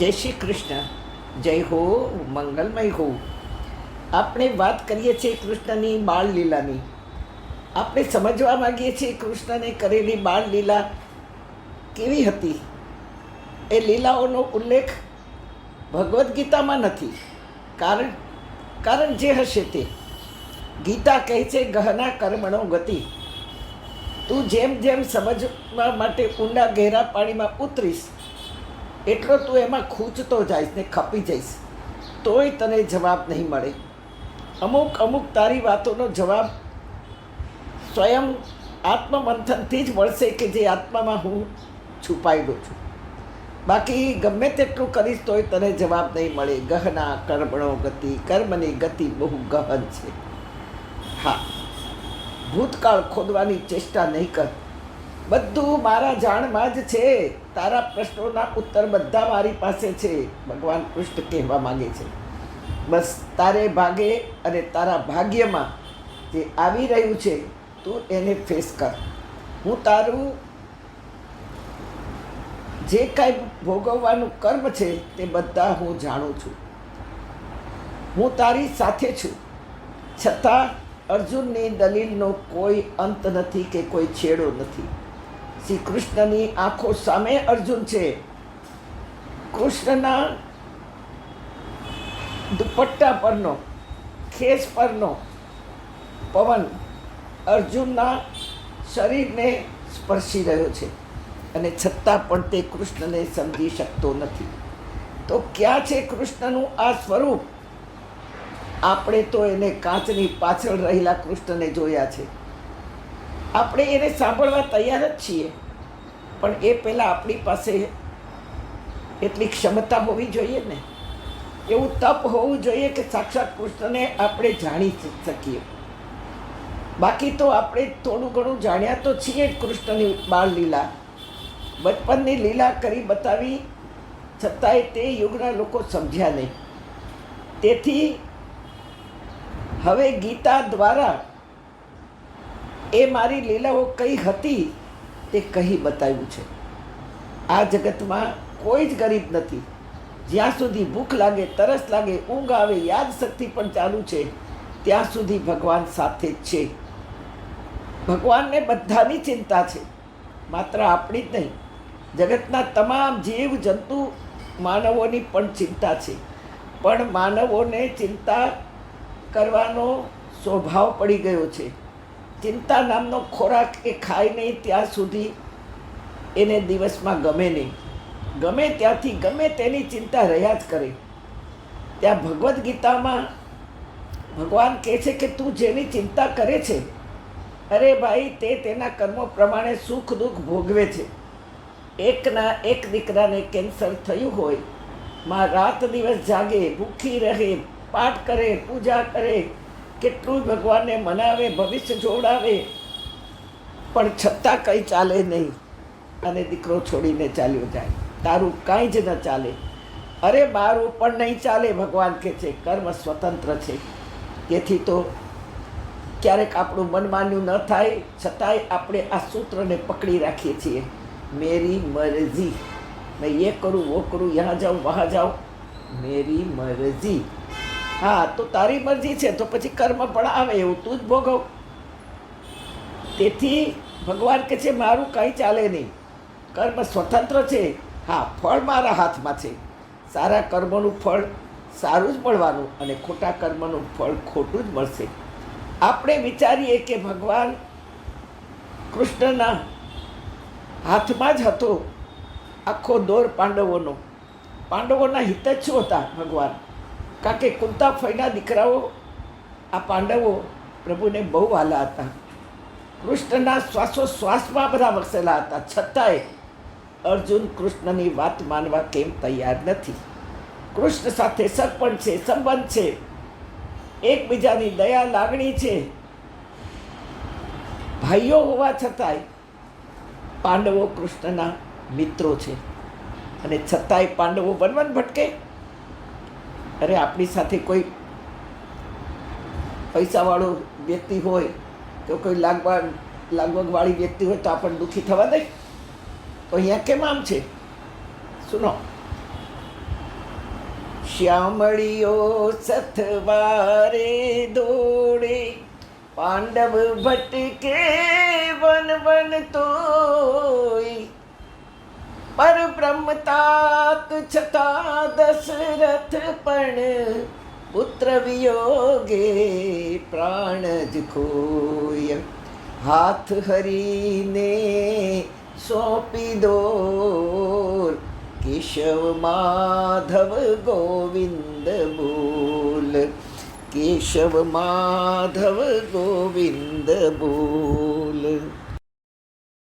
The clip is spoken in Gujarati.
જય શ્રી કૃષ્ણ. જય હો, મંગલમય હો. આપણે વાત કરીએ છીએ કૃષ્ણની બાળ લીલાની. આપણે સમજવા માગીએ છીએ કૃષ્ણને કરેલી બાળ લીલા કેવી હતી. એ લીલાઓનો ઉલ્લેખ ભગવદ્ ગીતામાં નથી. કારણ જે હશે તે. ગીતા કહે છે ગહના કર્મણો ગતિ. તું જેમ જેમ સમજવા માટે ઊંડા ઘેરા પાણીમાં ઉતરીશ એટલો તું એમાં ખૂંચતો જઈશ ને ખપી જઈશ, તોય તને જવાબ નહીં મળે. અમુક તારી વાતોનો જવાબ સ્વયં આત્મમંથનથી જ મળશે કે જે આત્મામાં હું છુપાયેલો છું. બાકી ગમે તેટલું કરીશ તોય તને જવાબ નહીં મળે. ગહના કર્મણો ગતિ. કર્મની ગતિ બહુ ગહન છે. હા, ભૂતકાળ ખોદવાની ચેષ્ટા નહીં કર. બધું મારા જાણમાં જ છે. તારા પ્રશ્નોના ઉત્તર બધા મારી પાસે છે. ભગવાન કૃષ્ણ કહેવા માગે છે બસ તારે ભાગે અને તારા ભાગ્યમાં જે આવી રહ્યું છે તું એને ફેસ કર. હું તારું જે કાંઈ ભોગવવાનું કર્મ છે તે બધા હું જાણું છું. હું તારી સાથે છું. છતાં અર્જુનની દલીલનો કોઈ અંત નથી કે કોઈ છેડો નથી. શ્રી કૃષ્ણની આંખો સામે અર્જુન છે. કૃષ્ણના દુપટ્ટા પરનો, ખેસ પરનો પવન અર્જુનના શરીરને સ્પર્શી રહ્યો છે અને છતાં પણ તે કૃષ્ણને સમજી શકતો નથી. તો ક્યાં છે કૃષ્ણનું આ સ્વરૂપ? આપણે તો એને કાચની પાછળ રહેલા કૃષ્ણને જોયા છે. આપણે એને સાંભળવા તૈયાર જ છીએ, પણ એ પહેલાં આપણી પાસે એટલી ક્ષમતા હોવી જોઈએ ને, એવું તપ હોવું જોઈએ કે સાક્ષાત કૃષ્ણને આપણે જાણી શકીએ. બાકી તો આપણે થોડું ઘણું જાણ્યા તો છીએ જ કૃષ્ણની બાળ લીલા, બચપનની લીલા કરી બતાવી, છતાંય તે યુગના લોકો સમજ્યા નહીં. તેથી હવે ગીતા દ્વારા એ મારી લીલાઓ કઈ હતી તે કહી બતાવ્યું છે. આ જગતમાં કોઈ જ ગરીબ નથી. જ્યાં સુધી ભૂખ લાગે, તરસ લાગે, ઊંઘ આવે, યાદશક્તિ પણ ચાલુ છે, ત્યાં સુધી ભગવાન સાથે જ છે. ભગવાનને બધાની ચિંતા છે, માત્ર આપણી જ નહીં. જગતના તમામ જીવ જંતુ માનવોની પણ ચિંતા છે. પણ માનવોને ચિંતા કરવાનો સ્વભાવ પડી ગયો છે. ચિંતા નામનો ખોરાક એ ખાય નહીં ત્યાં સુધી એને દિવસમાં ગમે નહીં. ગમે ત્યાંથી ગમે તેની ચિંતા રહ્યા જ કરે. ત્યાં ભગવદ્ ગીતામાં ભગવાન કહે છે કે તું જેની ચિંતા કરે છે, અરે ભાઈ, તે તેના કર્મો પ્રમાણે સુખ દુઃખ ભોગવે છે. એકના એક દીકરાને કેન્સર થયું હોય, માં રાત દિવસ જાગે, ભૂખી રહે, પાઠ કરે, પૂજા કરે, કેટલું ભગવાનને મનાવે, ભવિષ્ય જોડાવે, પણ છતાં કંઈ ચાલે નહીં અને દીકરો છોડીને ચાલ્યો જાય. તારું કાંઈ જ ન ચાલે. અરે મારું પણ નહીં ચાલે. ભગવાન કહે છે કર્મ સ્વતંત્ર છે. તેથી તો ક્યારેક આપણું મનમાન્યું ન થાય, છતાંય આપણે આ સૂત્રને પકડી રાખીએ છીએ. મેરી મરજી, મેં ये કરું, वो કરું, यहाँ જાઉં, વहाँ જાઉં, મેરી મરજી. હા, તો તારી મરજી છે તો પછી કર્મ પણ આવે, એવું તું જ ભોગવ. તેથી ભગવાન કહે છે મારું કાંઈ ચાલે નહીં. કર્મ સ્વતંત્ર છે. હા, ફળ મારા હાથમાં છે. સારા કર્મોનું ફળ સારું જ મળવાનું અને ખોટા કર્મનું ફળ ખોટું જ મળશે. આપણે વિચારીએ કે ભગવાન કૃષ્ણના હાથમાં જ હતો આખો દોર પાંડવોનો. પાંડવોના હિત જ શું હતા ભગવાન? કારણ કે કુંતા ફઈના દીકરાઓ આ પાંડવો પ્રભુને બહુ વહાલા હતા. કૃષ્ણના શ્વાસોશ્વાસમાં બધા વસેલા હતા. છતાંય અર્જુન કૃષ્ણની વાત માનવા કેમ તૈયાર નથી? કૃષ્ણ સાથે સરપંચ છે, સંબંધ છે, એકબીજાની દયા લાગણી છે, ભાઈઓ હોવા છતાંય પાંડવો કૃષ્ણના મિત્રો છે. અને છતાંય પાંડવો વનવન ભટકે. અરે આપણી સાથે કોઈ પૈસાવાળો વ્યક્તિ હોય તો કોઈ લાગવગવાળી વ્યક્તિ હોય તો આપણને દુઃખી થવા દે? તો અહીંયા કેમ આમ છે? સુનો, શ્યામળિયો સથવારે દોડે, પાંડવ ભટકે વન વન તોય, પરબ્રહ્મ તાત છતાં દશરથ પણ, પુત્ર વિયોગે પ્રાણ જ ખોય. હાથ હરીને સોંપી દો, કેશવ માધવ ગોવિંદ બોલ, કેશવ માધવ ગોવિંદ બોલ.